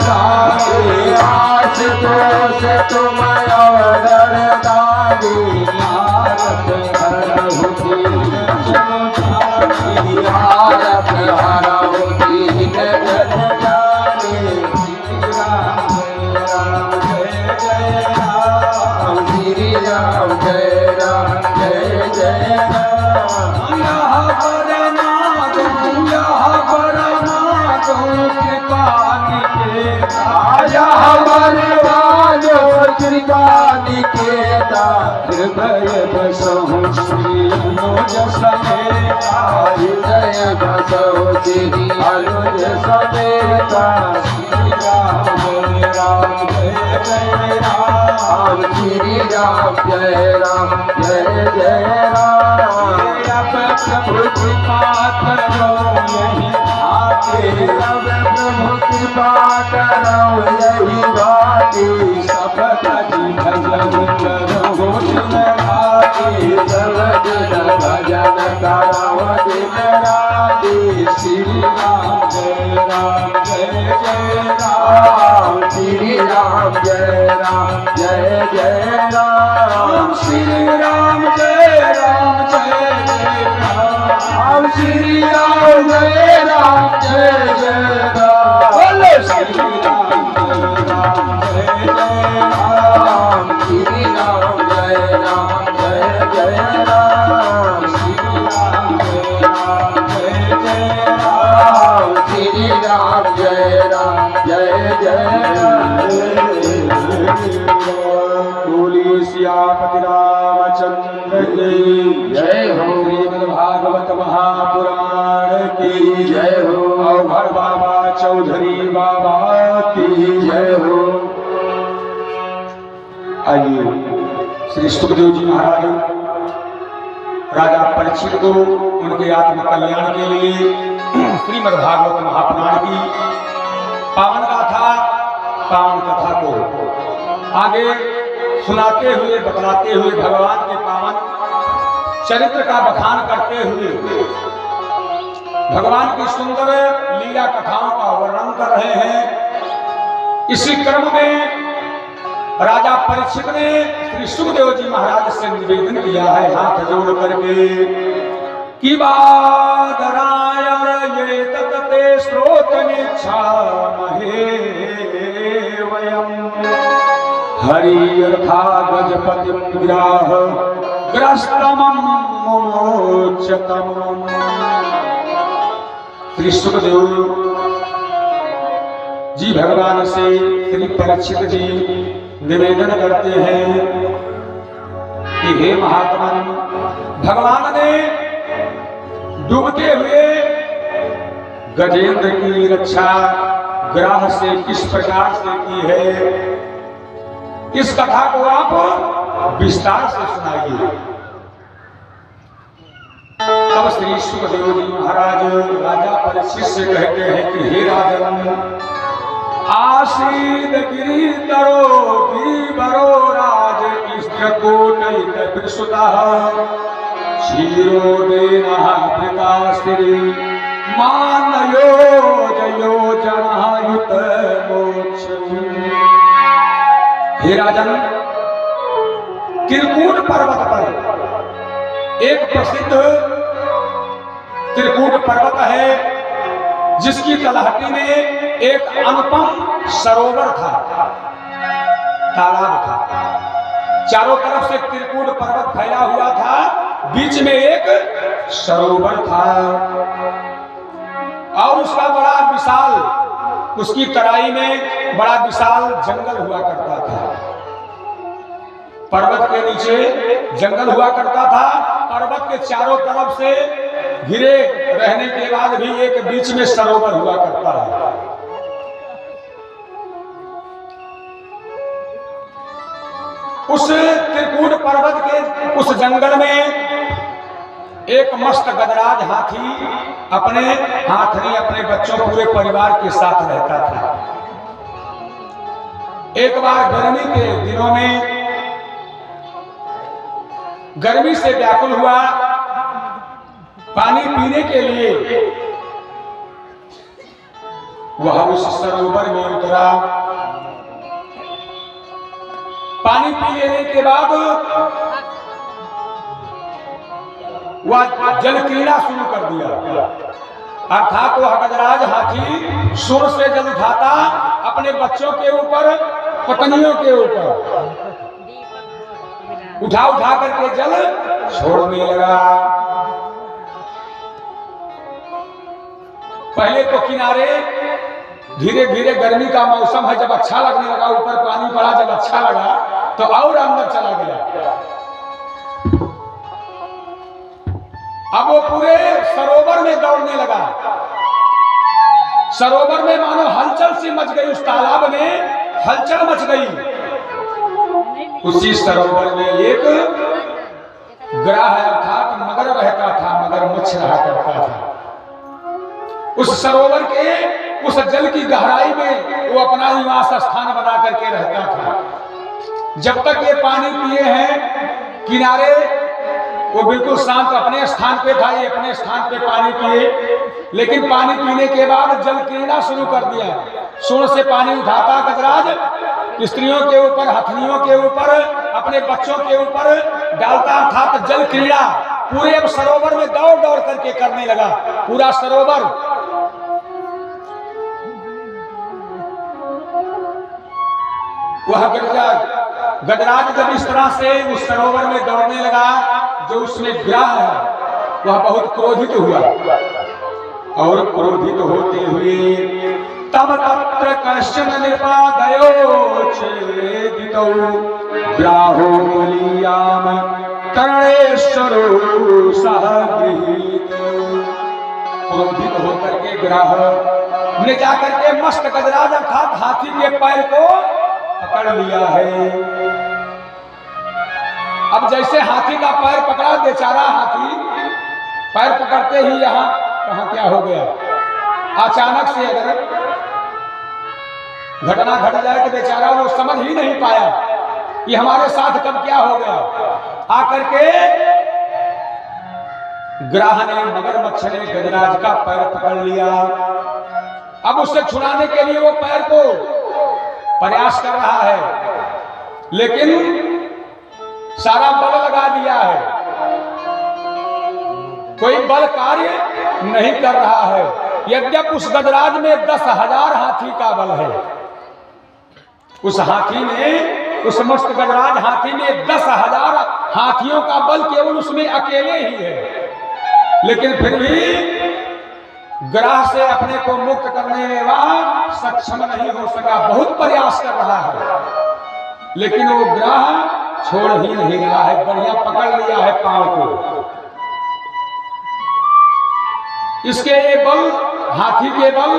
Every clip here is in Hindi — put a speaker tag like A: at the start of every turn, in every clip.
A: सारी आस तो तुम अवधर दादी नारद हरहु दीन जन जानी नारद हरहु दीन जन जानी श्री राम जय राम जय जय राम यह बरना कृपा निकेता यह बरवाजो कृपा निकेता हृदय बसहु श्री अनुज समेता हृदय बसहु श्री अनुज समेता श्री राम जय राम जय जय राम श्री राम जय राम जय जय राम प्रभु कृपा करो यही भाती अब प्रभु कृपा करो यही भाती सब कजी भजन करो दिन राती सब दिन भजन करो दिन राती श्री राम जय राम श्री राम जय जय राम श्री राम जय राम श्री राम जय राम बोलो श्री राम जय राम श्री राम जय राम श्री राम जय राम श्री राम जय बोलिए सियापति रामचंद्र की जय हो। भागवत महापुराण की जय हो। अवघड़ बाबा चौधरी बाबा की जय हो। आइए श्री सुखदेव जी महाराज राजा परीक्षित को उनके आत्म कल्याण के लिए श्रीमद् भागवत महापुराण की पावन गाथा पावन कथा को आगे सुनाते हुए बतलाते हुए भगवान के पावन चरित्र का बखान करते हुए भगवान की सुंदर लीला कथाओं का वर्णन कर रहे हैं। इसी क्रम में राजा परीक्षित ने श्री सुखदेव जी महाराज से निवेदन किया है हाथ जोड़ करके कि बादरायण ये ततते श्रोतनिच्छा महे वयम् हरियर्था गजपतिं ग्राह ग्रस्तमं मोक्षतमम्। श्री सुखदेव जी भगवान से श्री परीक्षित जी निवेदन करते हैं कि हे महात्मन, भगवान ने डूबते हुए गजेंद्र की रक्षा ग्राह से किस प्रकार से की है, इस कथा को आप विस्तार से सुनाइए। तब श्री सुखदेव जी महाराज राजा परीक्षित से कहते हैं कि हे राजन, आसीद गिरी तरो गिरिवरो राज इष्टकोटैत विसुतः क्षीरोदेनः पिताश्री मानयो जयो जनायुत मोक्ष। हे राजन, त्रिकूट पर्वत पर एक प्रसिद्ध त्रिकूट पर्वत है जिसकी तलहटी में एक अनुपम सरोवर था, तालाब था। चारों तरफ से त्रिकूट पर्वत फैला हुआ था, बीच में एक सरोवर था और उसका बड़ा विशाल, उसकी तराई में बड़ा विशाल जंगल हुआ करता था। पर्वत के नीचे जंगल हुआ करता था, पर्वत के चारों तरफ से घिरे रहने के बाद भी एक बीच में सरोवर हुआ करता है। उस त्रिकूट पर्वत के उस जंगल में एक मस्त गजराज हाथी अपने हाथनी अपने बच्चों पूरे परिवार के साथ रहता था। एक बार गर्मी के दिनों में गर्मी से व्याकुल हुआ, पानी पीने के लिए वह उस सरोवर में उतरा। पानी पी लेने के बाद वह जल क्रीड़ा शुरू कर दिया। अर्थात वह गजराज हाथी सुर से जल उठाता अपने बच्चों के ऊपर, पत्नियों के ऊपर उठा उठा करके जल छोड़ने लगा। पहले तो किनारे धीरे धीरे गर्मी का मौसम है, जब अच्छा लगने लगा, ऊपर पानी पड़ा, जब अच्छा लगा तो और अंदर चला गया। अब वो पूरे सरोवर में दौड़ने लगा। सरोवर में मानो हलचल सी मच गई, उस तालाब में हलचल मच गई। उसी सरोवर में एक ग्राह अर्थात मगर रहता था, मगरमच्छ रहा करता था। उस सरोवर के उस जल की गहराई में वो अपना निवास स्थान बना करके रहता था। जब तक ये पानी पिए हैं किनारे, वो बिल्कुल शांत अपने स्थान पे था, ये अपने स्थान पे पानी पिए। लेकिन पानी पीने के बाद जल क्रीड़ा शुरू कर दिया। सुर से पानी उठाता गजराज स्त्रियों के ऊपर, हथनियों के ऊपर, अपने बच्चों के ऊपर डालता था। तो जल क्रीड़ा पूरे सरोवर में दौड़ दौड़ करके करने लगा। पूरा सरोवर वह गजराज जब इस तरह से उस सरोवर में दौड़ने लगा, जो उसमें ग्राह है वह बहुत क्रोधित हुआ। और क्रोधित होते हुए तब तत्र कश्चन नृपादयो छेदितौ ग्राहो बलियाम कर्णेश्वरो सहगृहीतो। क्रोधित होकर के ग्राह ने जाकर के मस्त गजराज अर्थात हाथी के पैर को पकड़ लिया है। अब जैसे हाथी का पैर पकड़ा, बेचारा हाथी पैर पकड़ते ही यहाँ कहाँ क्या हो गया। अचानक से अगर घटना घट जाए तो बेचारा वो समझ ही नहीं पाया कि हमारे साथ कब क्या हो गया। आकर के ग्राह ने, मगरमच्छ ने गजराज का पैर पकड़ लिया। अब उससे छुड़ाने के लिए वो पैर को प्रयास कर रहा है, लेकिन सारा बल लगा दिया है, कोई बल कार्य नहीं कर रहा है। यद्यपि उस गजराज में 10,000 हाथी का बल है। उस हाथी में, उस मस्त गजराज हाथी में 10,000 हाथियों का बल केवल उसमें अकेले ही है। लेकिन फिर भी ग्राह से अपने को मुक्त करने में वह सक्षम नहीं हो सका। बहुत प्रयास कर रहा है, लेकिन वो ग्राह छोड़ ही नहीं रहा है, बढ़िया पकड़ लिया है पांव को। इसके ये बल, हाथी के बल,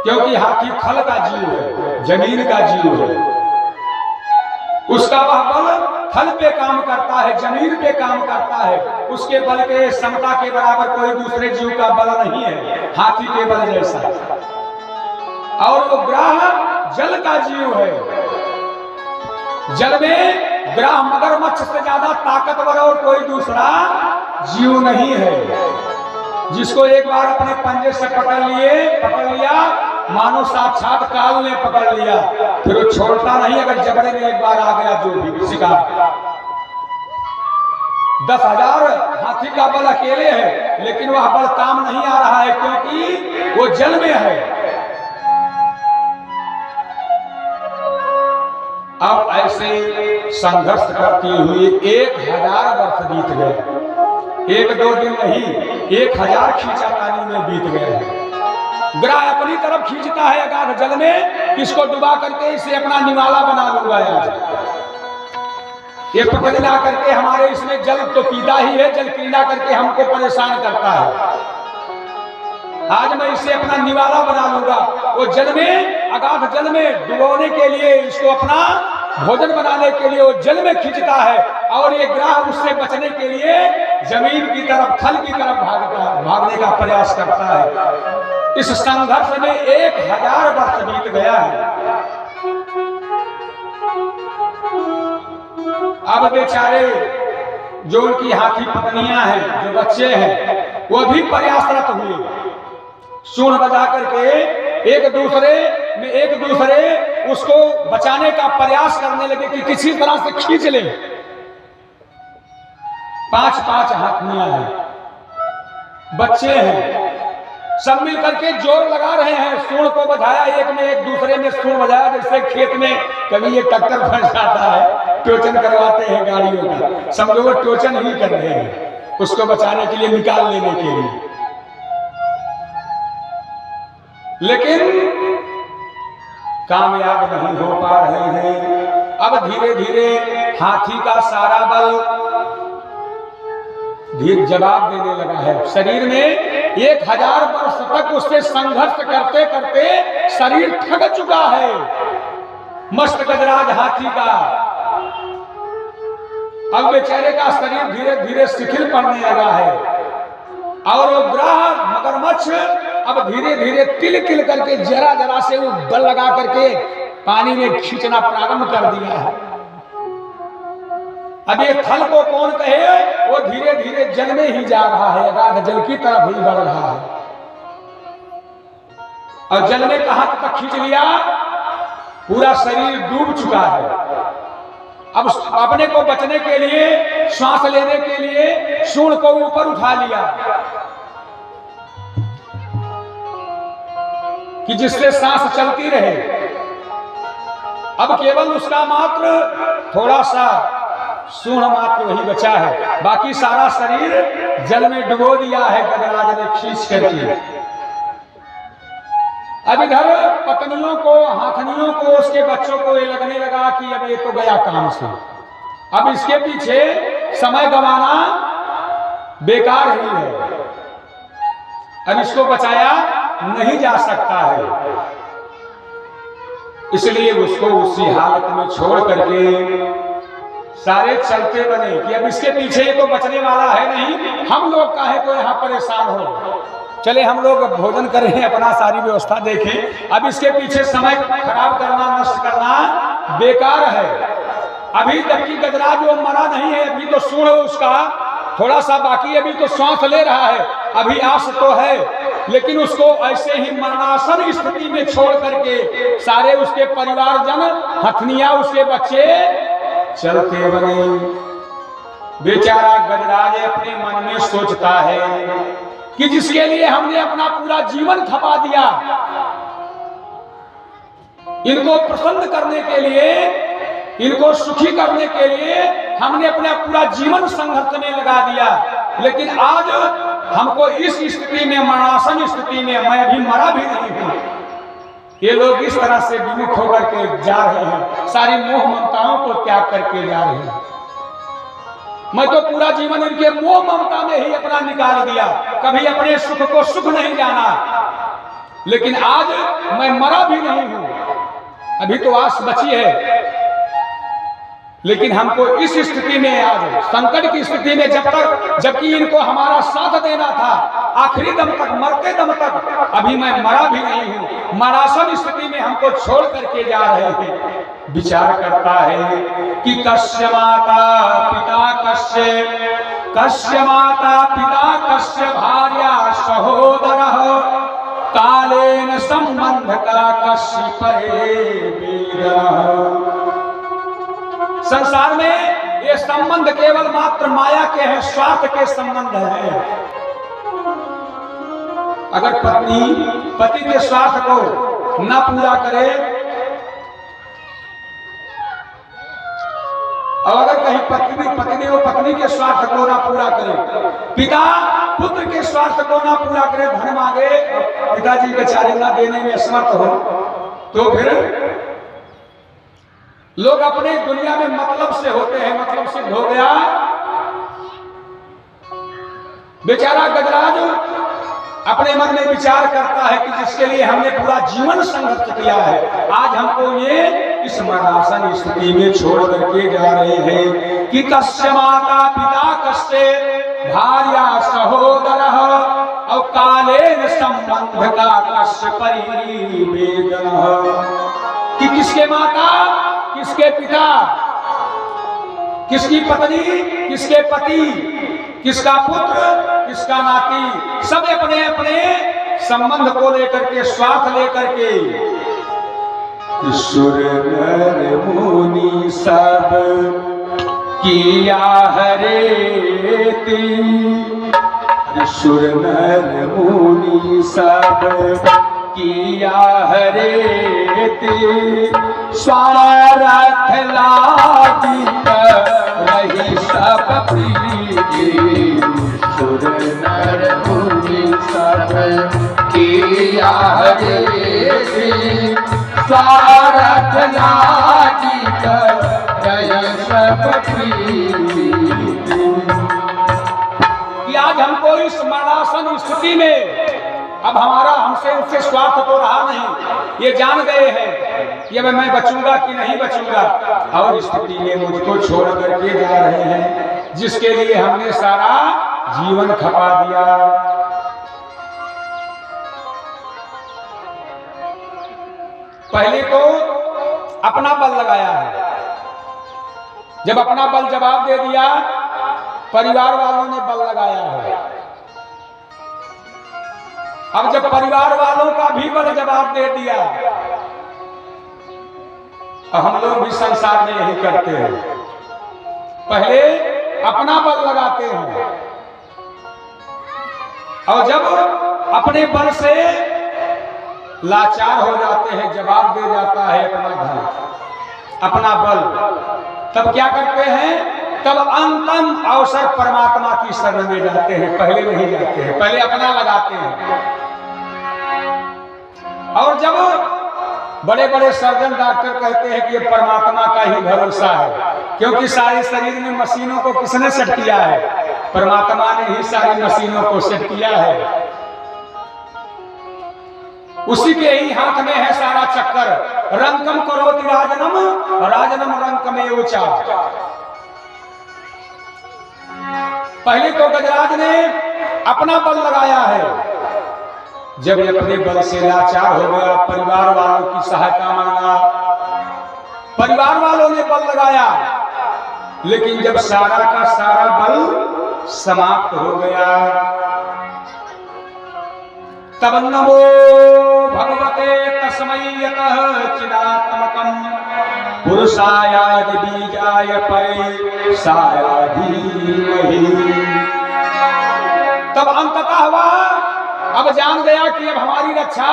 A: क्योंकि हाथी थल का जीव है, जमीन का जीव है, उसका वह बल थल पे काम करता है, जमीन पे काम करता है। उसके बल के समता के बराबर कोई दूसरे जीव का बल नहीं है, हाथी के बल जैसा। और वो ग्राह जल का जीव है। जल में ग्राह मगरमच्छ से ज्यादा ताकतवर और कोई दूसरा जीव नहीं है। जिसको एक बार अपने पंजे से पकड़ लिया, मानो साक्षात काल ने पकड़ लिया, फिर वो छोड़ता नहीं। अगर जबड़े में एक बार आ गया जो भी शिकार। 10,000 हाथी का बल अकेले है, लेकिन वह बल काम नहीं आ रहा है, क्योंकि वो जल में है। अब ऐसे संघर्ष करती हुई 1000 वर्ष बीत गए। 1-2 दिन नहीं, 1000 खींचातानी में बीत गए हैं। ग्राह अपनी तरफ खींचता है अगाध जल में, किसको डुबा करके इसे अपना निवाला बना लूंगा। ये पकड़ ला करके हमारे इसमें जल तो पीता ही है, जल क्रीड़ा करके हमको परेशान करता है। आज मैं इसे अपना निवाला बना लूंगा। वो जल में, अगाध जल में डुबोने के लिए, इसको अपना भोजन बनाने के लिए वो जल में खींचता है। और ये ग्राह उससे बचने के लिए जमीन की तरफ, थल की तरफ भागने का प्रयास करता है। इस संघर्ष में 1000 वर्ष बीत गया है। अब बेचारे जो उनकी हाथी पत्नियां हैं, जो बच्चे हैं, वो भी प्रयासरत हुए। सूंड बजा करके एक दूसरे उसको बचाने का प्रयास करने लगे कि किसी तरह से खींच ले। 5-5 हाथनियां हैं, बच्चे हैं, सब मिलकर के जोर लगा रहे हैं। सूंड को बजाया, एक ने एक दूसरे में सूंड बजाया। जैसे खेत में कभी ये ट्रैक्टर फंस जाता है, टोचन करवाते हैं गाड़ियों का, समझो वो टोचन ही कर रहे हैं उसको बचाने के लिए, निकाल लेने के लिए। लेकिन कामयाब नहीं हो पा रहे हैं। अब धीरे धीरे हाथी का सारा बल धीरे जवाब देने लगा है। शरीर में 1000 वर्ष तक उससे संघर्ष करते करते शरीर थक चुका है। मस्त गजराज हाथी का अब बेचारे का शरीर धीरे धीरे शिथिल पड़ने लगा है और वो ग्राह मगरमच्छ अब धीरे धीरे तिल तिल करके जरा जरा से वो बल लगा करके पानी में खींचना प्रारंभ कर दिया है। अब ये थल को कौन कहे, वो धीरे धीरे जल में ही जा रहा है, अगाध जल की तरफ ही बढ़ रहा है। और जल में कहां तक खींच लिया, पूरा शरीर डूब चुका है। अब अपने को बचने के लिए, श्वास लेने के लिए सूंड को ऊपर उठा लिया कि जिससे सांस चलती रहे। अब केवल उसका मात्र थोड़ा सा सूंड मात्र वही बचा है, बाकी सारा शरीर जल में डुबो दिया है गजराज ने खींच करके। अब इधर पत्नियों को, हाथनियों को, उसके बच्चों को ये लगने लगा कि अब ये तो गया काम से, अब इसके पीछे समय गंवाना बेकार ही है, अब इसको बचाया नहीं जा सकता है। इसलिए उसको उसी हालत में छोड़ करके सारे चलते बने कि अब इसके पीछे तो बचने वाला है नहीं, हम लोग काहे को यहाँ परेशान हो, चले हम लोग भोजन करें, अपना सारी व्यवस्था देखें। अब इसके पीछे समय खराब करना, नष्ट करना बेकार है। अभी तक की गजराज वो मरा नहीं है, अभी तो सूंड उसका थोड़ा सा बाकी, अभी तो सांस ले रहा है, अभी आस तो है, लेकिन उसको ऐसे ही मरणासन स्थिति में छोड़ करके सारे उसके परिवारजन, हथनिया, उसके बच्चे चलते बने। बेचारा गजराज अपने मन में सोचता है कि जिसके लिए हमने अपना पूरा जीवन खपा दिया, इनको प्रसन्न करने के लिए, इनको सुखी करने के लिए हमने अपना पूरा जीवन संघर्ष में लगा दिया, लेकिन आज हमको इस स्थिति में, मरणासन स्थिति में, मैं अभी मरा भी नहीं हूं, ये लोग इस तरह से विमुख होकर के जा रहे हैं, सारी मोह ममताओं को त्याग करके जा रहे हैं। मैं तो पूरा जीवन इनके मोह ममता में ही अपना निकाल दिया, कभी अपने सुख को सुख नहीं जाना, लेकिन आज मैं मरा भी नहीं हूं, अभी तो आस बची है। लेकिन हमको इस स्थिति में, आज संकट की स्थिति में, जबकि इनको हमारा साथ देना था आखिरी दम तक, मरते दम तक, अभी मैं मरा भी नहीं हूं, मरासन स्थिति में हमको छोड़ करके जा रहे हैं। विचार करता है कि कश्य माता पिता कश्य, कश्य माता पिता कश्य भार्या सहोदरः, कालेन संबंध का कश्य परे वेदनः। संसार में ये संबंध केवल मात्र माया के हैं, स्वार्थ के संबंध हैं। अगर पत्नी पति के स्वार्थ को न पूरा करे, और अगर कहीं पत्नी वो पत्नी के स्वार्थ को ना पूरा करे, पिता पुत्र के स्वार्थ को ना पूरा करे, धन मांगे, पिताजी बेचारे ना देने में असमर्थ हो, तो फिर लोग अपने दुनिया में मतलब से होते हैं, मतलब सिद्ध हो गया। बेचारा गजराज अपने मन में विचार करता है कि जिसके लिए हमने पूरा जीवन संघर्ष किया है, आज हमको ये इस मरणासन स्थिति में छोड़ करके जा रहे हैं कि कश्य माता पिता कश्य भार्या सहोदरः, और कालेन संबंध का कश्य परिवेदनः, कि किसके माता, किसके पिता, किसकी पत्नी, किसके पति, किसका पुत्र, किसका नाती, सब अपने अपने संबंध को लेकर के, स्वार्थ लेकर के सुर नर मुनि सब किया हरे सुर नर मुनि सब किया हरे स्वार्थ लागी रही सब प्रीति सुर नर मुनि सब किया हरे स्वार्थ लागी रही सब प्रीति। आज हमको इस मरणासन स्थिति में अब हमारा हमसे उससे स्वार्थ तो रहा नहीं, ये जान गए हैं कि अब मैं बचूंगा कि नहीं बचूंगा, और स्थिति में मुझको छोड़ करके जा रहे हैं जिसके लिए हमने सारा जीवन खपा दिया। पहले तो अपना बल लगाया है, जब अपना बल जवाब दे दिया, परिवार वालों ने बल लगाया है। अब जब परिवार वालों का भी बल जवाब दे दिया, हम लोग भी संसार में यही करते हैं, पहले अपना बल लगाते हैं और जब अपने बल से लाचार हो जाते हैं, जवाब दे जाता है अपना धन, अपना बल, तब क्या करते हैं, तब अंतिम अवसर परमात्मा की शरण में जाते हैं, पहले नहीं जाते हैं, पहले अपना लगाते हैं। और जब बड़े बड़े सर्जन डॉक्टर कहते हैं कि ये परमात्मा का ही भरोसा है, क्योंकि सारे शरीर में मशीनों को किसने सेट किया है, परमात्मा ने ही सारी मशीनों को सेट किया है, उसी के ही हाथ में है सारा चक्कर। रंकम करोति राजनम राजनम रंकमे ऊंचा। पहले तो गजराज ने अपना बल लगाया है, जब अपने बल से लाचार हो गया, परिवार वालों की सहायता मांगा, परिवार वालों ने बल लगाया, लेकिन जब सारा का सारा बल समाप्त हो गया, तब नमो भगवते तस्मै यतः चिदात्मकं पुरुषाय बीजाय परेशाय धीमहि। तब अंततः हुआ, अब जान गया कि अब हमारी रक्षा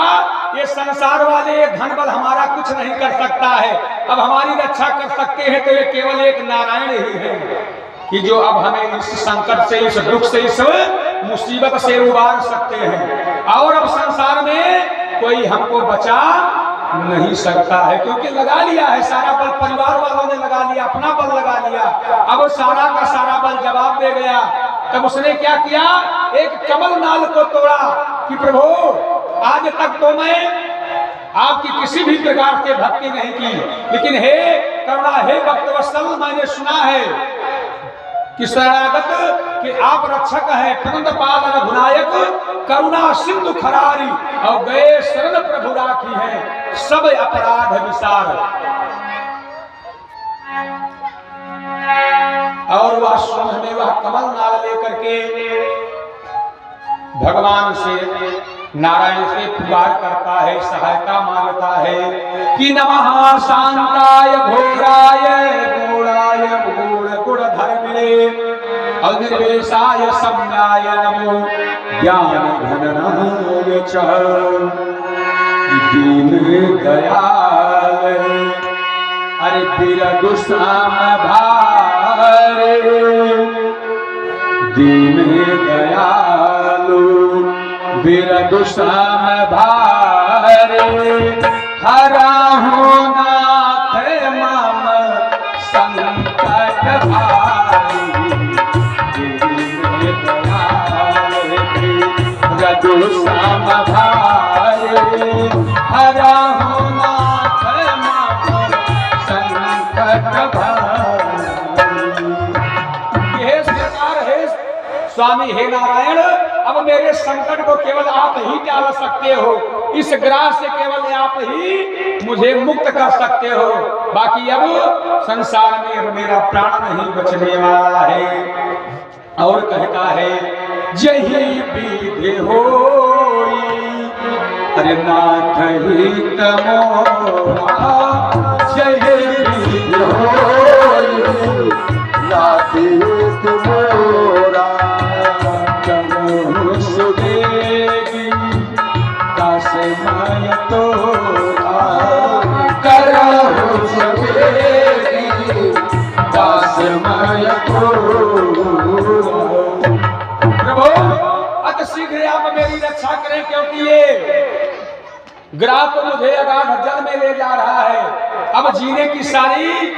A: ये संसार वाले धन बल हमारा कुछ नहीं कर सकता है, अब हमारी रक्षा कर सकते हैं तो ये केवल एक नारायण ही है कि जो अब हमें इस संकट से, इस दुख से, इस मुसीबत से उबार सकते हैं, और अब संसार में कोई हमको बचा नहीं सकता है, क्योंकि लगा लिया है सारा बल, परिवार वालों ने लगा लिया, अपना बल लगा लिया, अब सारा का सारा बल जवाब दे गया। तब उसने क्या किया, एक कमल नाल को तोड़ा कि प्रभु आज तक तो मैं आपकी किसी भी प्रकार से भक्ति नहीं की, लेकिन हे करुणा, हे भक्तवत्सल, मैंने सुना है कि शरणागत कि आप रक्षक हैं, पुरंद पाल रघुनायक, करुणा सिंधु खरारी, और गए शरण प्रभु राखी है सब अपराध विसार। और वह स्वयं में वह कमल नाल लेकर के भगवान से, नारायण से पुकार करता है, सहायता मांगता है कि नमः शांताय घोराय घोराय घोर गुण धर्मिणे अनिर्वेशाय सम्याय नमो ज्ञान घननाय च। दीन दयाल अरे बिरगु श्याम भारे, दीन दयालु बिरगु श्याम भारे, हराहु नाथ मम संकट भारी, दीन दयालु बिरगु श्याम भारे, हराहु नाथ मम संकट भारी। हे सरकार, हे स्वामी, हे नारायण, अब मेरे संकट को केवल आप ही टाल सकते हो, इस ग्रास से केवल आप ही मुझे मुक्त कर सकते हो, बाकी अब संसार में अब मेरा प्राण नहीं बचने वाला है। और कहता है जही विधि होई अरे नाथ ही तमोरा जय
B: नाथ ही तमोरा
A: करो सुदेगी दास माय तोरा करो सुदेगी दास माय तोरा। प्रभु अत शीघ्र आप मेरी रक्षा करें, क्योंकि ये ग्राह तो मुझे अगाध जल में ले जा रहा है। अब जीने की सारी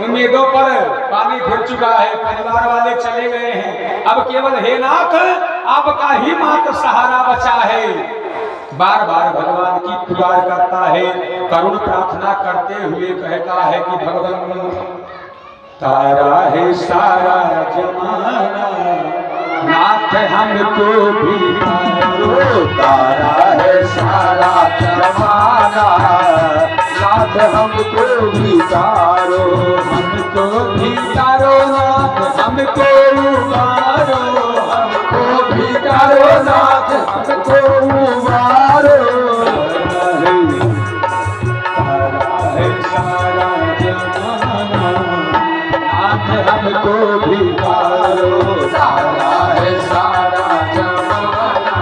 A: उम्मीदों पर पानी फिर चुका है, परिवार वाले चले गए हैं। अब केवल हे नाथ आपका ही मात्र सहारा बचा है। बार बार भगवान की पुकार करता है, करुण प्रार्थना करते हुए कहता है कि भगवान तारा है सारा जमाना, नाथ हमको भी तारो।
B: तारा है सारा जमाना, नाथ हमको भी तारो।
A: हमको भी तारो नाथ हमको उबारो,
B: हमको भी तारो नाथ हमको उबारो।
A: तारा है सारा जमाना, नाथ हमको भी तारो।
B: तारा है सारा जमाना,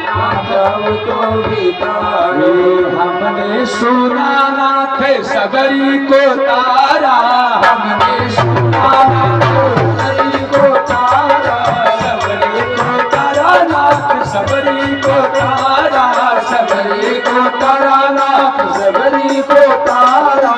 B: नाथ हमको भी तारो।
A: हमने सुना नाथ सबरी को तारा,
B: हमने सुना सबरी को तारा,
A: सबरी को तारा नाथ सबरी को तारा,
B: सबरी को तारा नाथ सबरी को तारा।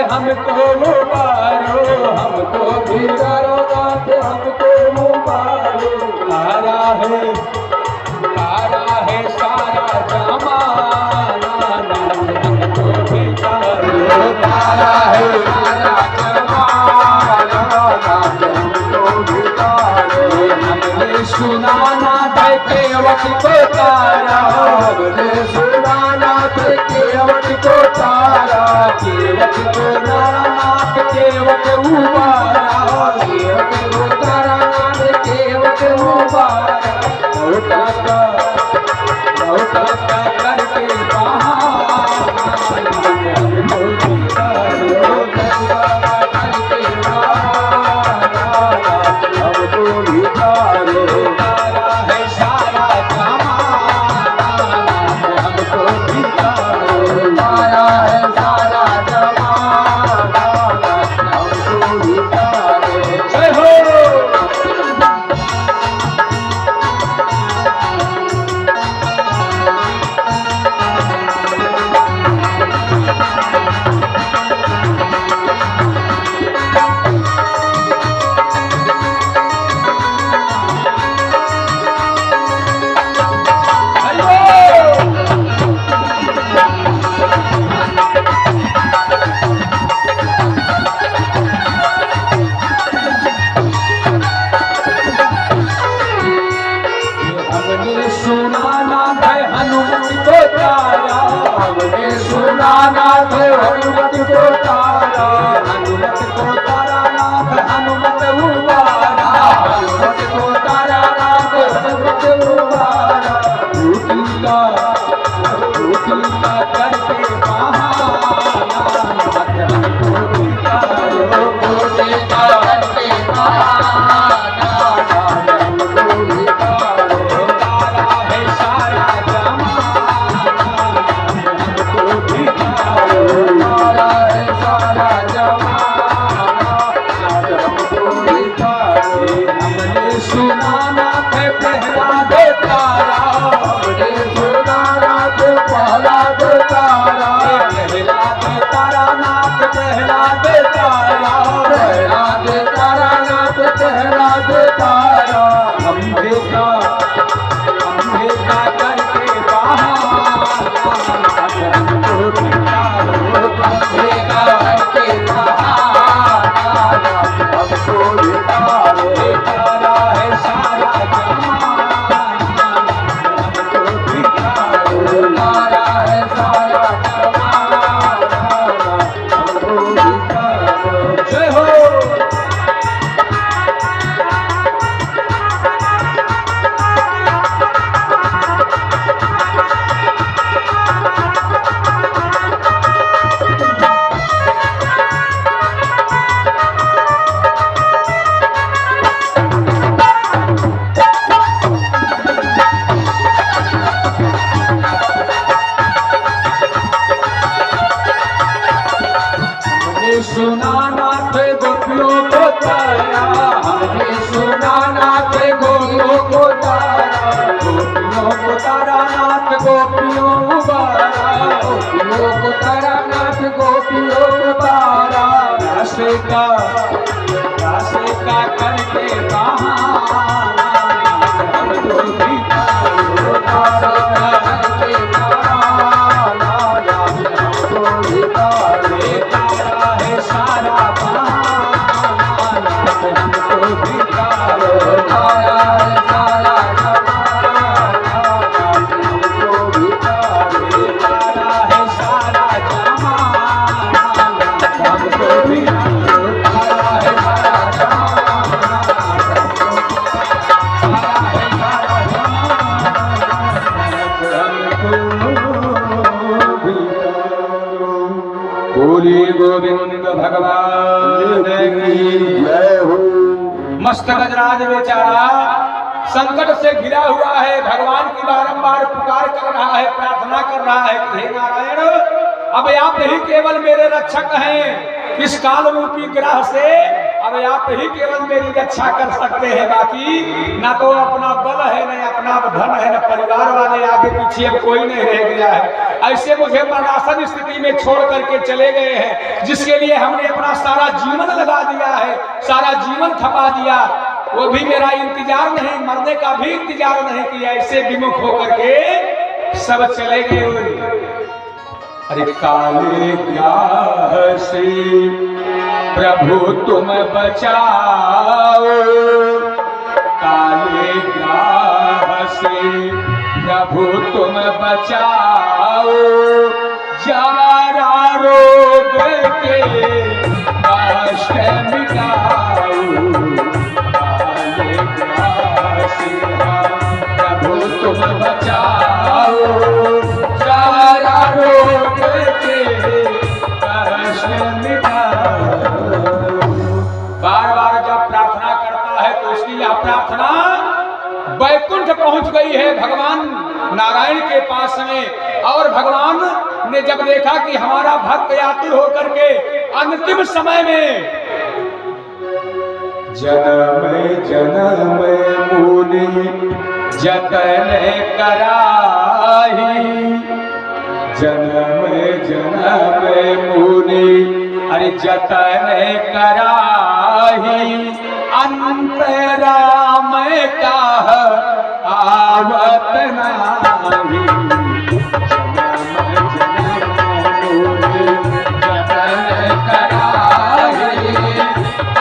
A: हमको मुबारो, हमको भी तारो नाथ हमको मुबारो। तारा है सारा जमाना, नाथ हमको भी तारो।
B: तारा है सारा जमाना, नाथ हमको भी तारो।
A: हमने सुना नाथ केवट को तारा,
B: हमने सुना नाथ केवट को तारा।
A: केवट को तारा नाथ केवट उबारा,
B: केवट को तारा नाथ केवट उबारा।
A: लौटा करके
B: हमको भी सुनाना थे प्रहलाद तारा, हमने सुनाना थे प्रहलाद तारा,
A: प्रहलाद तारा नाथ प्रहलाद तारा,
B: प्रहलाद तारा नाथ प्रहलाद तारा।
A: अंबे का करके बहाना हमको भिखारो,
B: अंबे का करके बहाना हमको भिखारो,
A: तारा है सारा जमाना हमको भिखारो,
B: तारा है सारा जमाना हमको भिखारो।
A: जय हो।
B: हमने सुनाना थे गोपियों को तारा, हमने सुनाना थे गोपियों को तारा,
A: गोपियों को तारा नाथ गोपियों उबारा,
B: गोपियों को तारा नाथ गोपियों को तारा।
A: राशे का करके बहाना हमको भिखारो,
B: तारा करके बहाना हमको भिखारो,
A: तारा है सारा बहाना हमको भिखारो,
B: तारा है सारा जमाना हमको भिखारो,
A: तारा है सारा जमाना हमको भिखारो, तारा है सारा जमाना बोली गोविंद भगवान की
B: जय हो।
A: मस्त गजराज बेचारा संकट से घिरा हुआ है, भगवान की बारंबार पुकार कर रहा है, प्रार्थना कर रहा है कि हे नारायण, अब आप ही केवल मेरे रक्षक हैं, इस काल रूपी ग्रह से अब आप ही केवल मेरी रक्षा कर सकते हैं। बाकी ना तो अपना बल है, न अपना धन है, न परिवार वाले आगे पीछे अब कोई नहीं रह गया है। ऐसे मुझे मरणासन स्थिति में छोड़ करके चले गए हैं, जिसके लिए हमने अपना सारा जीवन लगा दिया है, सारा जीवन खपा दिया, वो भी मेरा इंतजार नहीं, मरने का भी इंतजार नहीं किया। ऐसे विमुख होकर के सब चले गए। अरे काले ग्राह से प्रभु तुम बचाओ, काले ग्राह से प्रभु तुम बचाओ, जारा रोग के कष्ट मिटाओ, काले ग्राह से प्रभु तुम बचाओ, जारा रोग के कष्ट मिटाओ। बार बार जब प्रार्थना करता है तो उसकी यह प्रार्थना वैकुंठ पहुंच गई है भगवान नारायण के पास में। और भगवान ने जब देखा कि हमारा भक्त यात्री होकर के अंतिम समय में जन्म जन्म मुनि जतन कराही, जन्म जन्म मुनि अरे जतन कराही, अंतराम का आवत नाही, जन्म जन्म मुनि जतन कराही,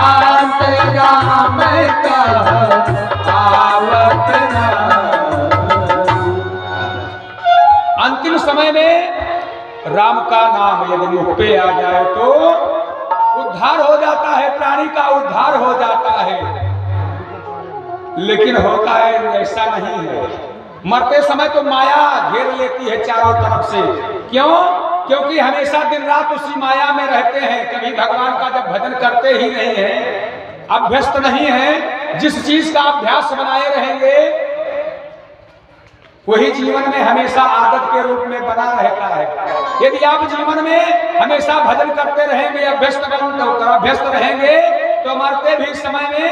A: अंतराम का आवत नाही। अंतिम समय में राम का नाम यदि मुख पे आ जाए तो उद्धार हो जाता है, प्राणी का उद्धार हो जाता है। लेकिन होता है ऐसा नहीं है। मरते समय तो माया घेर लेती है चारों तरफ से। क्यों? क्योंकि हमेशा दिन रात उसी माया में रहते हैं, कभी भगवान का जब भजन करते ही नहीं है, अभ्यस्त नहीं है। जिस चीज का अभ्यास बनाए रहेंगे वही जीवन में हमेशा आदत के रूप में बना रहता है। यदि आप जीवन में हमेशा भजन करते रहेंगे, अभ्यस्त रहेंगे, तो मरते भी समय में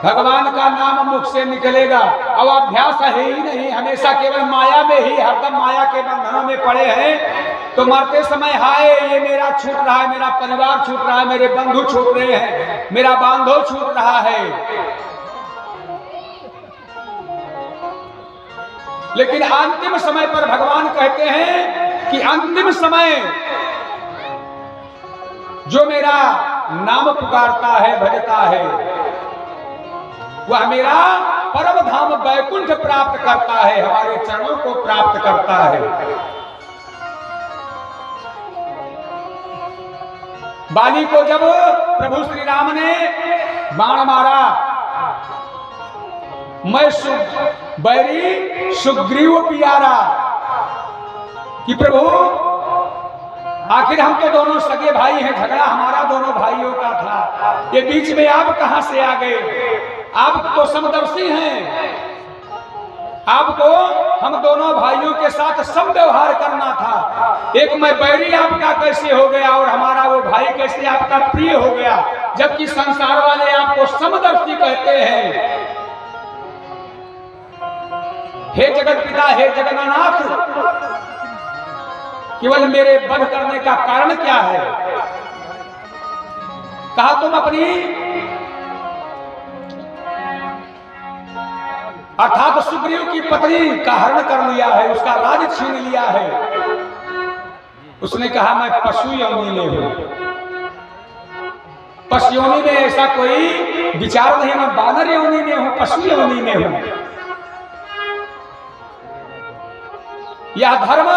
A: भगवान का नाम मुख से निकलेगा। अब अभ्यास है ही नहीं, हमेशा केवल माया में ही हरदम माया के बंधनों में पड़े हैं। तो मरते समय हाय ये मेरा छूट रहा है, मेरा परिवार छूट रहा है, मेरे बंधु छूट रहे हैं, मेरा बांधव छूट रहा है। लेकिन अंतिम समय पर भगवान कहते हैं कि अंतिम समय जो मेरा नाम पुकारता है, भजता है, वह मेरा परम धाम वैकुंठ प्राप्त करता है, हमारे चरणों को प्राप्त करता है। बाली को जब प्रभु श्री राम ने बाण मारा, मैं बैरी सुग्रीव प्यारा, कि प्रभु आखिर हम तो दोनों सगे भाई हैं, झगड़ा हमारा दोनों भाइयों का था, ये बीच में आप कहां से आ गए? आप तो समदर्शी हैं, आपको हम दोनों भाइयों के साथ सम व्यवहार करना था। एक मैं बैरी आपका कैसे हो गया और हमारा वो भाई कैसे आपका प्रिय हो गया, जबकि संसार वाले आपको समदर्शी कहते हैं। हे जगत पिता, हे जगन्नाथ, केवल मेरे वध करने का कारण क्या है? कहा तुम अपनी अर्थात सुग्रीव की पत्नी का हरण कर लिया है, उसका राज छीन लिया है। उसने कहा मैं पशु योनि में हूं, पशु योनि में ऐसा कोई विचार नहीं, मैं बानर योनि में हूं, पशु योनि में हूं। यह धर्म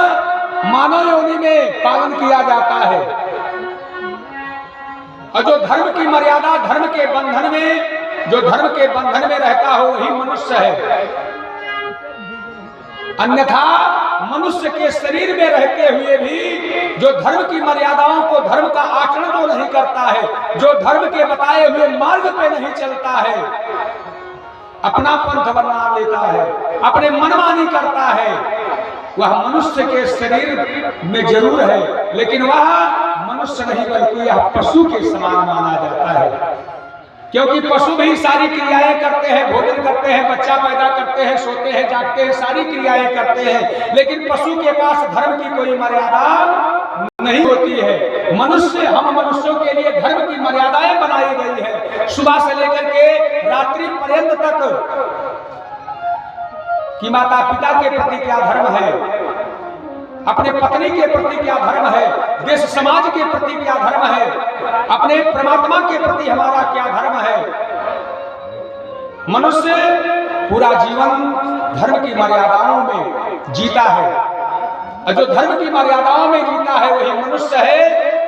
A: मानव योनि में पालन किया जाता है, और जो धर्म की मर्यादा, धर्म के बंधन में, जो धर्म के बंधन में रहता हो वही मनुष्य है। अन्यथा मनुष्य के शरीर में रहते हुए भी जो धर्म की मर्यादाओं को, धर्म का आचरण जो नहीं करता है, जो धर्म के बताए हुए मार्ग पे नहीं चलता है, अपना पंथ बना लेता है, अपने मनमानी करता है, वह मनुष्य के शरीर में जरूर है, लेकिन वह मनुष्य नहीं बल्कि यह पशु के समान माना जाता है। क्योंकि पशु भी सारी क्रियाएं करते हैं, भोजन करते हैं, बच्चा पैदा करते हैं, सोते हैं, जागते हैं, सारी क्रियाएं करते हैं, लेकिन पशु के पास धर्म की कोई मर्यादा नहीं होती है। मनुष्य, हम मनुष्यों के लिए धर्म की मर्यादाएं बनाई गई है। सुबह से लेकर के रात्रि पर्यंत तक कि माता पिता के प्रति क्या धर्म है, अपने पत्नी के प्रति क्या धर्म है, देश समाज के प्रति क्या धर्म है, अपने परमात्मा के प्रति हमारा क्या धर्म है। मनुष्य पूरा जीवन धर्म की मर्यादाओं में जीता है, और जो धर्म की मर्यादाओं में जीता है वही मनुष्य है।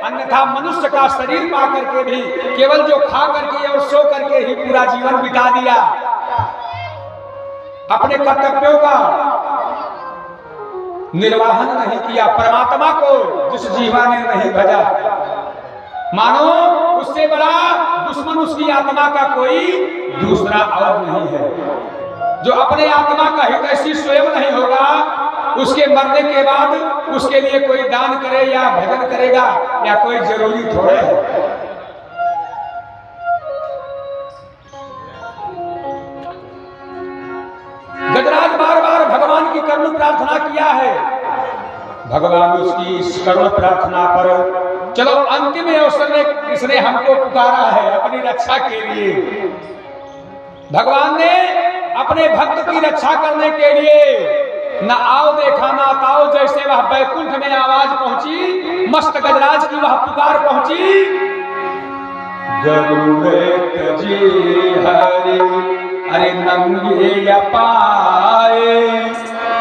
A: अन्यथा मनुष्य का शरीर पा करके भी केवल जो खा करके और सो करके ही पूरा जीवन बिता दिया, अपने कर्तव्यों का निर्वाहन नहीं किया, परमात्मा को जिस जीवा ने नहीं भजा, मानो उससे बड़ा दुश्मन उसकी आत्मा का कोई दूसरा और नहीं है। जो अपने आत्मा का हितैषी स्वयं नहीं होगा, उसके मरने के बाद उसके लिए कोई दान करे या भजन करेगा या कोई जरूरी थोड़े है। गजराज बार बार भगवान की करुण प्रार्थना किया है, भगवान उसकी इस करुण प्रार्थना पर चलो अंतिम अवसर में इसने हमको पुकारा है अपनी रक्षा के लिए। भगवान ने अपने भक्त की रक्षा करने के लिए न आओ देखा ना ताओ, जैसे वह बैकुंठ में आवाज पहुंची, मस्त गजराज की वह पुकार पहुंची, गरुड़े जी हरि अरे नंगे पाए।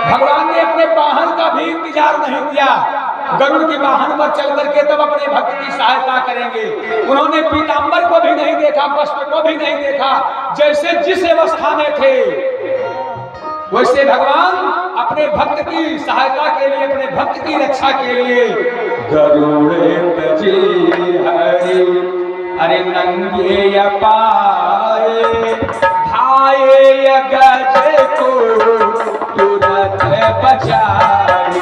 A: भगवान ने अपने वाहन का भी इंतजार नहीं किया, गरुड़ के वाहन पर चल करके तब अपने भक्त की सहायता करेंगे। उन्होंने पीतांबर को भी नहीं देखा, वस्त्र को भी नहीं देखा, जैसे जिस अवस्था में थे वैसे भगवान अपने भक्त की सहायता के लिए, अपने भक्त की रक्षा के लिए गरुड़े हरि अरे नंगे पाए, धाये गज को तुरंत बचाई,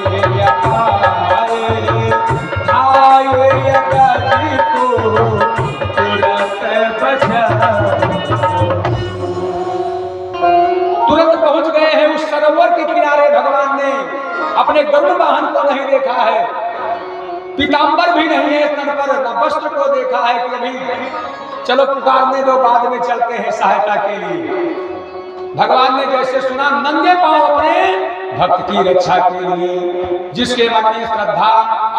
A: नंगे पाए, धाये
B: मैया जी को तुरंत बचाओ।
A: तुरंत पहुंच गए हैं उस सरोवर के किनारे। भगवान ने अपने गरुड़ वाहन को नहीं देखा है, पीतांबर भी नहीं है तन पर, न वस्त्र को देखा है कि अभी चलो पुकारने दो, बाद में चलते हैं सहायता के लिए। भगवान ने जैसे सुना, नंगे पांव अपने भक्त की रक्षा के लिए, जिसके मन में श्रद्धा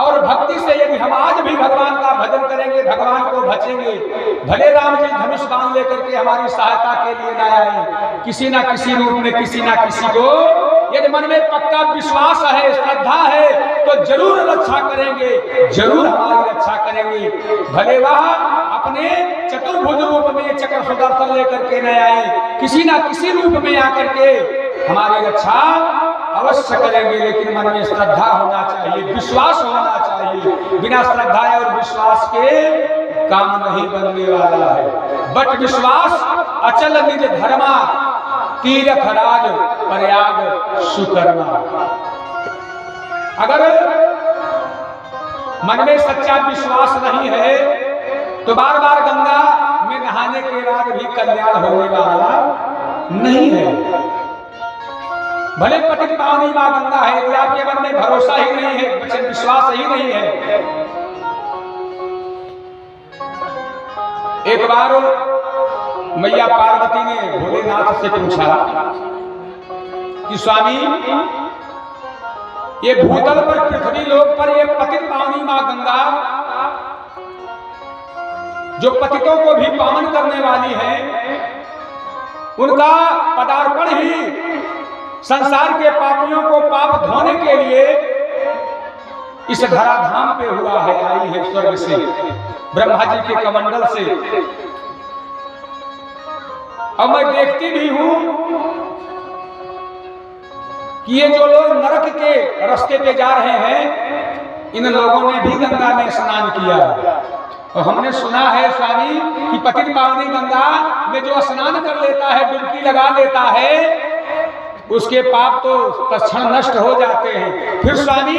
A: और भक्ति से यदि हम आज भी भगवान का भजन करेंगे, भगवान को भजेंगे, भले राम जी धनुष बाण लेकर के हमारी सहायता के लिए न आए, किसी ना किसी रूप में किसी ना किसी को यदि मन में पक्का विश्वास है, श्रद्धा है, तो जरूर रक्षा करेंगे, जरूर हमारी रक्षा करेंगे। भले वह अपने चतुर्भुज रूप में चक्र सुदर्शन लेकर के न आए, किसी ना किसी रूप में आकर के हमारी रक्षा अवश्य करेंगे, लेकिन मन में श्रद्धा होना चाहिए, विश्वास होना चाहिए। बिना श्रद्धा और विश्वास के काम नहीं बनने वाला है। बट विश्वास अचल निज धर्मा, तीरथ राज प्रयाग सुकर्मा। अगर मन में सच्चा विश्वास नहीं है तो बार बार गंगा में नहाने के बाद भी कल्याण होने वाला नहीं है। भले पतित पावनी मां गंगा है, यदि आपके मन में भरोसा ही नहीं है, वचन विश्वास ही नहीं है। एक बार मैया पार्वती ने भोलेनाथ से पूछा कि स्वामी, ये भूतल पर, पृथ्वी लोक पर ये पतित पावनी मां गंगा जो पतितों को भी पावन करने वाली है, उनका पदार्पण ही संसार के पापियों को पाप धोने के लिए इस धराधाम पे हुआ है, आई है स्वर्ग से, ब्रह्मा जी के कमंडल से। अब मैं देखती भी हूं कि ये जो लोग नरक के रास्ते पे जा रहे हैं, इन लोगों ने भी गंगा में स्नान किया। और हमने सुना है स्वामी कि पतित पावनी गंगा में जो स्नान कर लेता है, डुबकी लगा लेता है, उसके पाप तो तत्क्षण नष्ट हो जाते हैं। फिर स्वामी,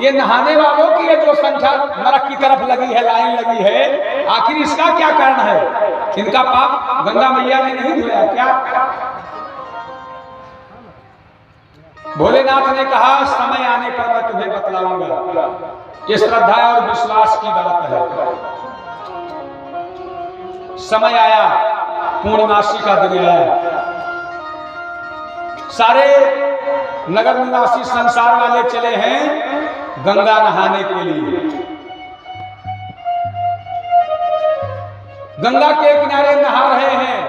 A: ये नहाने वालों की ये जो संख्या नरक की तरफ लगी है, लाइन लगी है, आखिर इसका क्या कारण है? इनका पाप गंगा मैया ने नहीं धोया क्या? भोलेनाथ ने कहा, समय आने पर मैं तुम्हें बतलाऊंगा। ये श्रद्धा और विश्वास की बात है। समय आया, पूर्णिमासी का दिन आया, सारे नगर निवासी संसार वाले चले हैं गंगा नहाने के लिए। गंगा के किनारे नहा रहे हैं।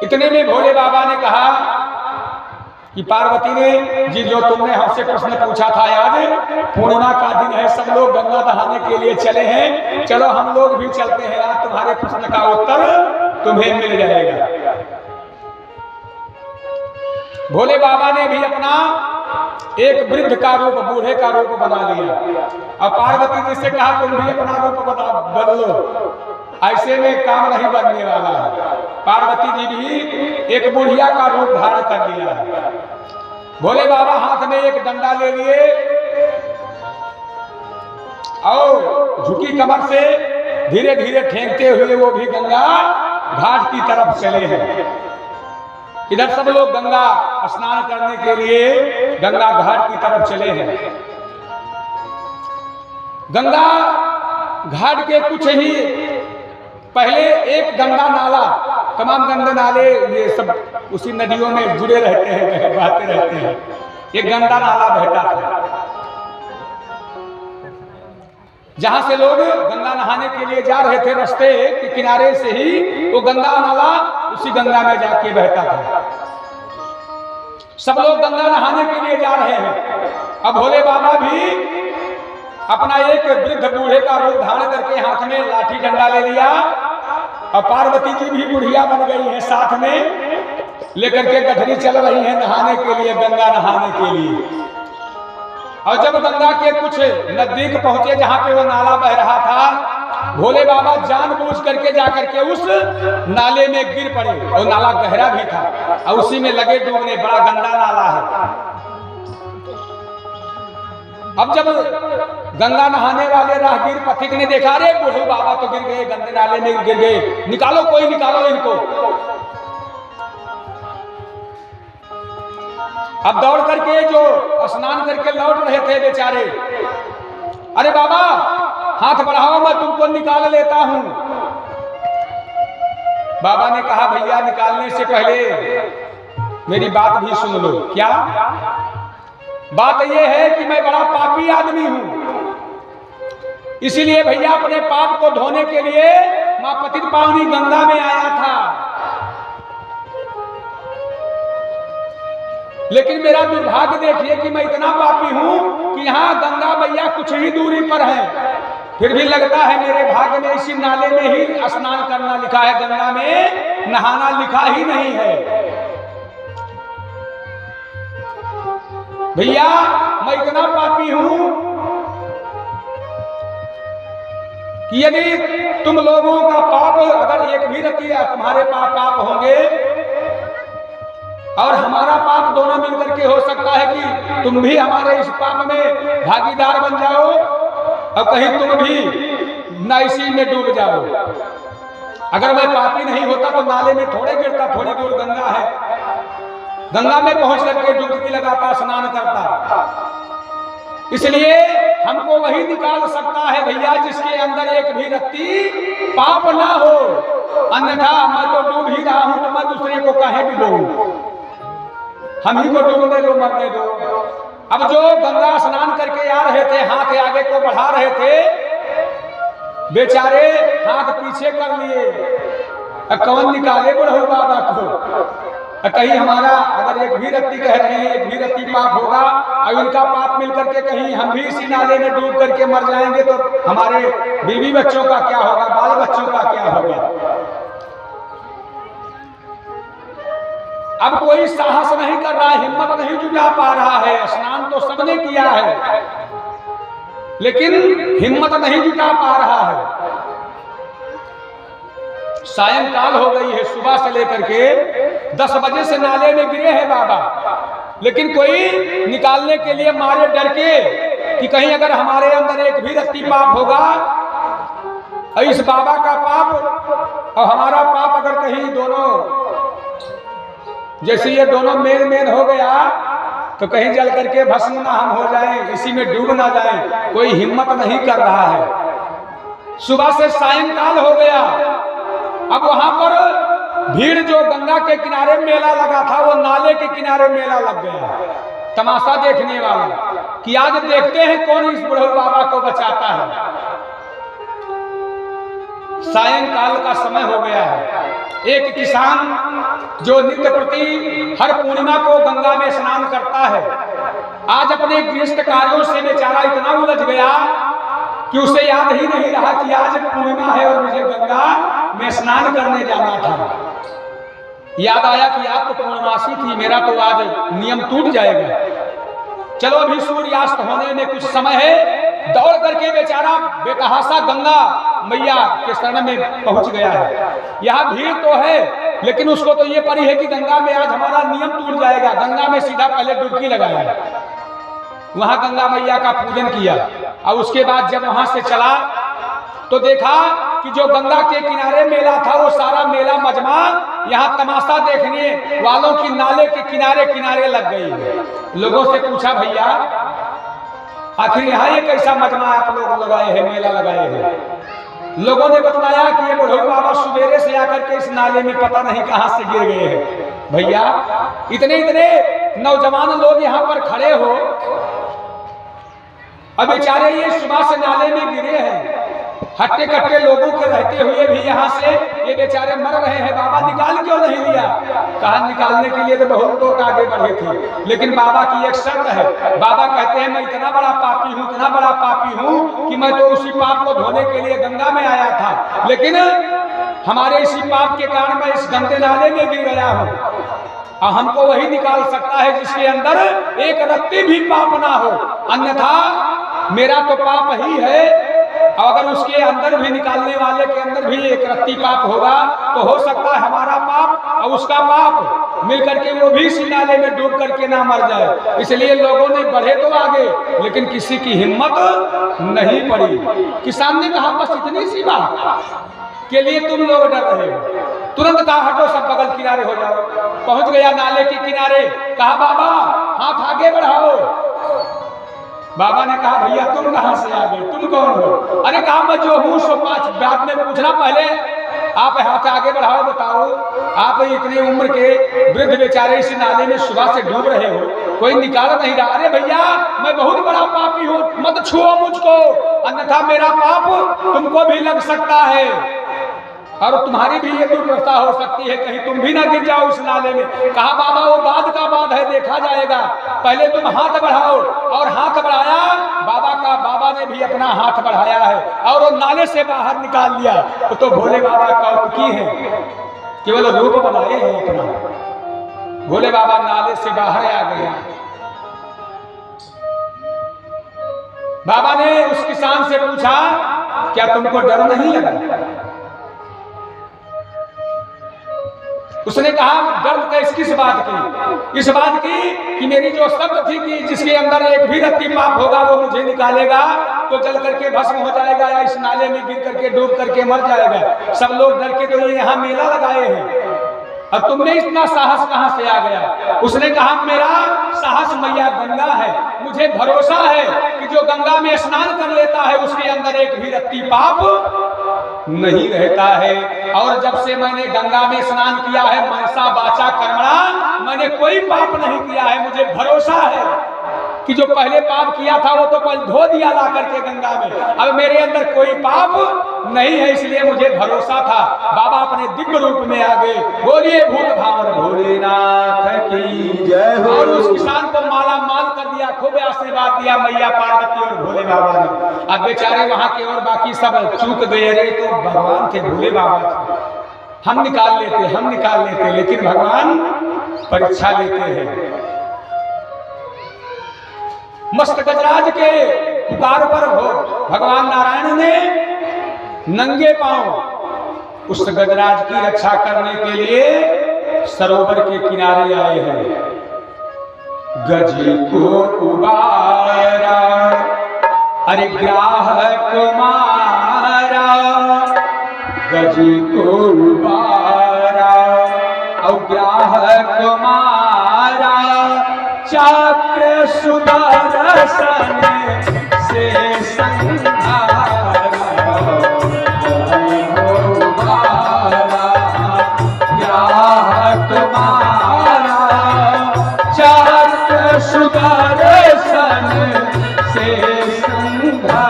A: इतने में भोले बाबा ने कहा कि पार्वती ने जी, जो तुमने हमसे प्रश्न पूछा था, आज पूर्णिमा का दिन है, सब लोग गंगा नहाने के लिए चले हैं, चलो हम लोग भी चलते हैं, आज तुम्हारे प्रश्न का उत्तर तुम्हें मिल जाएगा। भोले बाबा ने भी अपना एक वृद्ध का रूप, बूढ़े का रूप बना लिया। और पार्वती जी से कहा, तुम भी अपना रूप बदलो, ऐसे में काम नहीं बनने वाला है। पार्वती जी भी एक बुढ़िया का रूप धारण कर लिया है। भोले बाबा हाथ में एक डंडा ले लिए और झुकी कमर से धीरे धीरे ठेंगते हुए वो भी गंगा घाट की तरफ चले हैं। इधर सब लोग गंगा स्नान करने के लिए गंगा घाट की तरफ चले हैं। गंगा घाट के कुछ ही पहले एक गंगा नाला, तमाम गंगा नाले ये सब उसी नदियों में जुड़े रहते हैं, बहते रहते हैं। एक गंगा नाला बहता था, जहां से लोग गंगा नहाने के लिए जा रहे थे, रास्ते के किनारे से ही वो गंगा नाला उसी गंगा में जाके बहता था। सब लोग गंगा नहाने के लिए जा रहे हैं। अब भोले बाबा भी अपना एक वृद्ध बूढ़े का रूप धारण करके हाथ में लाठी डंडा ले लिया, और पार्वती जी भी बुढ़िया बन गई है, साथ में लेकर के गठरी चल रही है नहाने के लिए, गंगा नहाने के लिए। और जब गंगा के कुछ नजदीक पहुंचे जहां पे वो नाला बह रहा था, भोले बाबा जानबूझ करके जाकर के उस नाले में गिर पड़े। और नाला गहरा भी था और उसी में लगे डूबने, बड़ा गंदा नाला है। अब जब गंगा नहाने वाले राहगीर पथिक ने देखा, रे बूढ़े बाबा तो गिर गए, गंदे नाले में गिर गए, निकालो कोई निकालो इनको। अब दौड़ करके जो स्नान करके लौट रहे थे बेचारे, अरे बाबा हाथ बढ़ाओ मैं तुमको निकाल लेता हूं। बाबा ने कहा भैया निकालने से पहले मेरी बात भी सुन लो। क्या बात यह है कि मैं बड़ा पापी आदमी हूं, इसीलिए भैया अपने पाप को धोने के लिए मां पतित पावनी गंगा में आया था। लेकिन मेरा दुर्भाग्य देखिए कि मैं इतना पापी हूं कि यहां गंगा मैया कुछ ही दूरी पर है, फिर भी लगता है मेरे भाग्य में इसी नाले में ही स्नान करना लिखा है, गंगा में नहाना लिखा ही नहीं है। भैया मैं इतना पापी हूं कि यदि तुम लोगों का पाप अगर एक भी रखी है, तुम्हारे पाप होंगे और हमारा पाप दोनों मिलकर के हो सकता है कि तुम भी हमारे इस पाप में भागीदार बन जाओ और कहीं तुम भी ना इसी में डूब जाओ। अगर मैं पापी नहीं होता तो नाले में थोड़े गिरता, थोड़ी दूर गंगा है, गंगा में पहुंच करके डुबकी लगाता, स्नान करता। इसलिए हमको वही निकाल सकता है भैया जिसके अंदर एक भी रत्ती पाप ना हो, अन्यथा मैं तो डूब ही रहा हूं तो मैं दूसरे को काहे डुबोऊं, हम ही को डूबने दो, मरने दो। अब जो गंगा स्नान करके आ रहे थे, हाथ आगे को बढ़ा रहे थे, बेचारे हाथ पीछे कर लिए। कौन निकाले बुढ़ऊ बाबा को? कहीं हमारा अगर एक भी रत्ती कह रहे हैं एक भी रत्ती पाप होगा और इनका पाप मिलकर के कहीं हम भी इसी नाले में डूब करके मर जाएंगे तो हमारे बीवी बच्चों का क्या होगा, बाल बच्चों का क्या होगा? अब कोई साहस नहीं कर रहा है, हिम्मत नहीं जुटा पा रहा है। स्नान तो सबने किया है लेकिन हिम्मत नहीं जुटा पा रहा है। सायंकाल हो गई है, सुबह से लेकर के 10 बजे से नाले में गिरे हैं बाबा, लेकिन कोई निकालने के लिए मारे डर के कि कहीं अगर हमारे अंदर एक भी रत्ती पाप होगा और इस बाबा का पाप और हमारा पाप अगर कहीं दोनों जैसे ये दोनों मेल हो गया तो कहीं जल करके भस्म ना हम हो जाएं, इसी में डूब ना जाएं। कोई हिम्मत नहीं कर रहा है। सुबह से सायंकाल हो गया। अब वहां पर भीड़ जो गंगा के किनारे मेला लगा था वो नाले के किनारे मेला लग गया, तमाशा देखने वाला कि आज देखते हैं कौन इस बुढ़ऊ बाबा को बचाता है। सायंकाल का समय हो गया है। एक किसान जो नित्य प्रति हर पूर्णिमा को गंगा में स्नान करता है, आज अपने गृहस्थ कार्यों से बेचारा इतना उलझ गया कि उसे याद ही नहीं रहा कि आज पूर्णिमा है और मुझे गंगा में स्नान करने जाना था। याद आया कि आज तो पूर्णमासी थी, मेरा तो आज नियम टूट जाएगा। चलो अभी सूर्यास्त होने में कुछ समय है। दौड़ करके बेचारा बेतहासा गंगा मैया के शरण में पहुंच गया है। यहाँ भीड़ तो है लेकिन उसको तो ये पड़ी है कि गंगा में आज हमारा नियम टूट जाएगा। गंगा में सीधा पहले डुबकी लगाया, वहां गंगा मैया का पूजन किया और उसके बाद जब वहां से चला तो देखा कि जो गंगा के किनारे मेला था वो सारा मेला मजमा यहाँ तमाशा देखने वालों की नाले के किनारे किनारे लग गई। लोगों से पूछा भैया आखिर यहाँ ये कैसा मजमा आप लोग लगाए हैं, मेला लगाए हैं? लोगों ने बताया कि ये बुढ़ऊ बाबा सुबेरे से आकर के इस नाले में पता नहीं कहां से गिर गए हैं। भैया इतने इतने नौजवान लोग यहाँ पर खड़े हो, अब बेचारे ये सुबह से नाले में गिरे हैं, हट्टे कट्टे लोगों के रहते हुए भी यहाँ से ये बेचारे मर रहे हैं। बाबा निकाल क्यों नहीं लिया? कहा निकालने के लिए तो बहुत लोग आगे बढ़े थे, लेकिन बाबा की एक शर्त है। बाबा कहते हैं मैं इतना बड़ा पापी हूँ, इतना बड़ा पापी हूँ कि मैं तो उसी पाप को धोने के लिए गंगा में आया था, लेकिन हमारे इसी पाप के कारण मैं इस गंदे नाले में गिर गया हूँ और हमको वही निकाल सकता है जिसके अंदर एक रत्ती भी पाप ना हो, अन्यथा मेरा तो पाप ही है। और अगर उसके अंदर भी निकालने वाले के अंदर भी एक रत्ती पाप होगा तो हो सकता है हमारा पाप और उसका पाप मिल करके वो भी इसी नाले में डूब करके ना मर जाए। इसलिए लोगों ने बढ़े तो आगे, लेकिन किसी की हिम्मत नहीं पड़ी। किसान ने कहा बस इतनी सी बात के लिए तुम लोग डर रहे हो। तुरंत कहा हटो सब बगल किनारे हो जाओ। पहुंच गया नाले के किनारे, कहा बाबा हाथ आगे बढ़ाओ। बाबा ने कहा भैया तुम कहां से आ गए, तुम कौन हो? अरे कहा मैं जो हूं सो पांच बात में पूछना, पहले आप हाथ आगे बढ़ाओ, बताओ आप इतनी उम्र के वृद्ध बेचारे इस नाले में सुबह से डूब रहे हो, कोई निकाल नहीं रहा। अरे भैया मैं बहुत बड़ा पापी हूँ, मत छुओ मुझको, अन्यथा मेरा पाप तुमको भी लग सकता है और तुम्हारी भी ये दुर्दशा हो सकती है, कहीं तुम भी ना गिर जाओ इस नाले में। कहा बाबा वो बाद का बात है, देखा जाएगा, पहले तुम हाथ बढ़ाओ। और हाथ बढ़ाया बाबा ने भी अपना हाथ बढ़ाया है और वो नाले से बाहर निकाल लिया। तो भोले बाबा कौतुकी है, केवल रूप बनाए हैं अपना। भोले बाबा नाले से बाहर आ गया। बाबा ने उस किसान से पूछा क्या तुमको डर नहीं लगा? उसने कहा डर किस बात की? इस बात की कि मेरी जो शब्द थी कि जिसके अंदर एक भी रत्ती पाप होगा वो मुझे निकालेगा तो जल करके भस्म हो जाएगा या इस नाले में गिर करके डूब करके मर जाएगा। सब लोग डर के तो यहाँ मेला लगाए हैं और तुमने इतना साहस कहाँ से आ गया? उसने कहा मेरा साहस मैया गंगा है, मुझे भरोसा है कि जो गंगा में स्नान कर लेता है उसके अंदर एक भी रत्ती पाप नहीं रहता है। और जब से मैंने गंगा में स्नान किया है मनसा वाचा कर्मणा, मैंने कोई पाप नहीं किया है। मुझे भरोसा है कि जो पहले पाप किया था वो तो कल धो दिया ला करके गंगा में, अब मेरे अंदर कोई पाप नहीं है, इसलिए मुझे भरोसा था। बाबा अपने दिव्य रूप में आ गए। बोलिए भूत भावन भोलेनाथ की जय हो। और उस किसान को माला माल कर दिया, खूब आशीर्वाद दिया मैया पार्वती और भोले बाबा ने। अब बेचारे वहां के और बाकी सब चूक गए। रे तो भगवान थे, भोले बाबा थे, हम निकाल लेते, लेकिन भगवान परीक्षा लेते हैं। मस्त गजराज के पुकार पर भगवान नारायण ने नंगे पांव उस गजराज की रक्षा करने के लिए सरोवर के किनारे आए हैं। गज को उबारा, अरे ग्राह को मारा, गज को उबारा और ग्राह को मारा, चक्र सुदर्शन से संहारा, ग्राह तुम्हारा चक्र सुदर्शन से संहारा।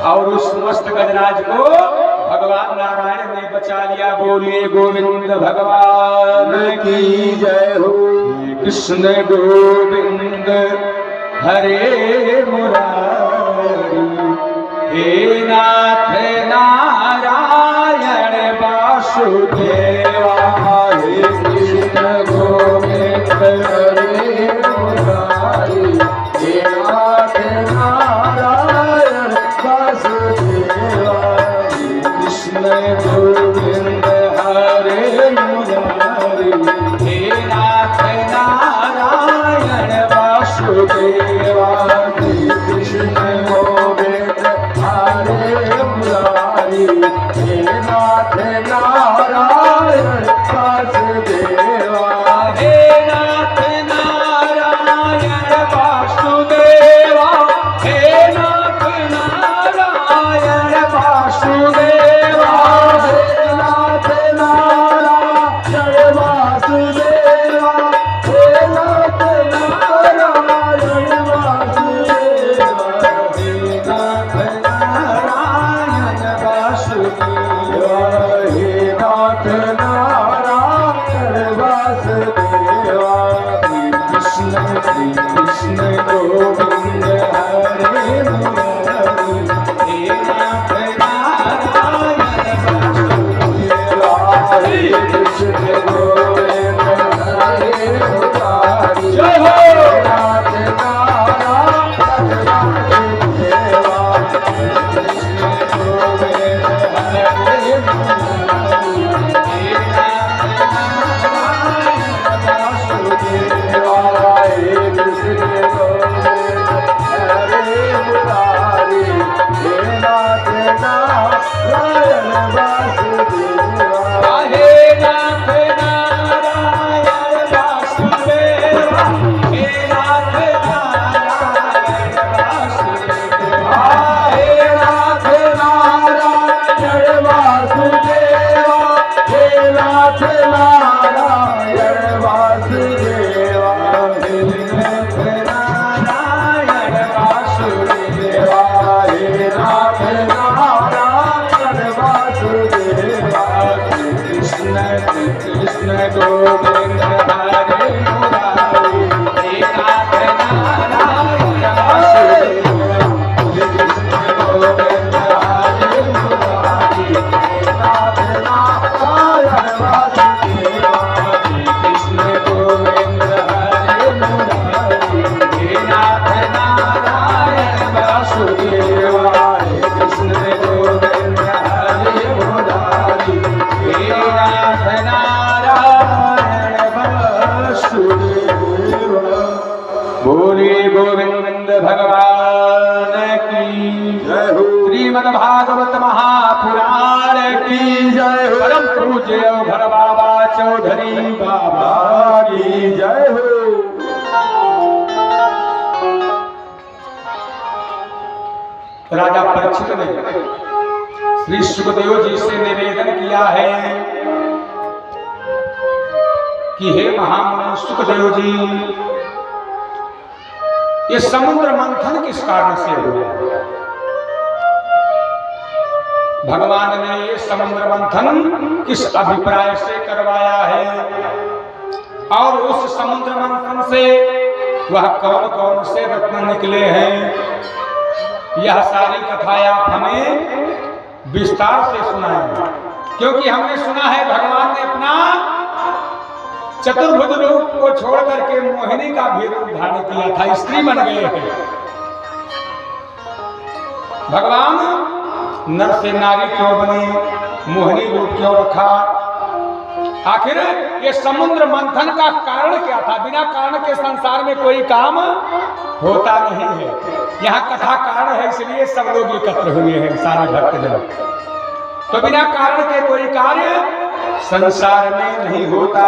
A: और उस मस्त गजराज को भगवान नारायण ने बचा लिया। बोलिए गोविंद भगवान की जय हो। कृष्ण गोविंद हरे मुरारी, हे नाथ नारायण वासुदेवा, हे कृष्ण गोविंद हरे मुरारी, हे नाथ नारायण वासुदेवा, कृष्ण गोविंद हरे मुरारी, हे नाथ नारायण वासुदेवा, कृष्ण गोविंद हरे मुरारी, हे नाथ नारायण भगवान की
B: जय हो।
A: श्रीमद् भागवत महापुराण की
B: जय हो।
A: परम पूज्य घर बाबा चौधरी बाबा की
B: जय हो।
A: राजा परीक्षित ने श्री सुखदेव जी से निवेदन किया है कि हे महामुनि सुखदेव जी, ये समुद्र मंथन किस कारण से हुआ? भगवान ने ये समुद्र मंथन किस अभिप्राय से करवाया है और उस समुद्र मंथन से वह कौन कौन से रत्न निकले हैं, यह सारी कथाएं आप हमें विस्तार से सुनाएं। क्योंकि हमने सुना है भगवान ने अपना चतुर्भुज रूप को छोड़ करके मोहिनी का भी रूप धारण किया था, स्त्री बन गए हैं। भगवान नर से नारी क्यों बने, मोहिनी रूप क्यों रखा? आखिर ये समुद्र मंथन का कारण क्या था? बिना कारण के संसार में कोई काम होता नहीं है। यहाँ कथा कारण है, इसलिए सब लोग एकत्र हुए हैं, सारे भक्तजन। तो बिना कारण के कोई कार्य संसार में नहीं होता है।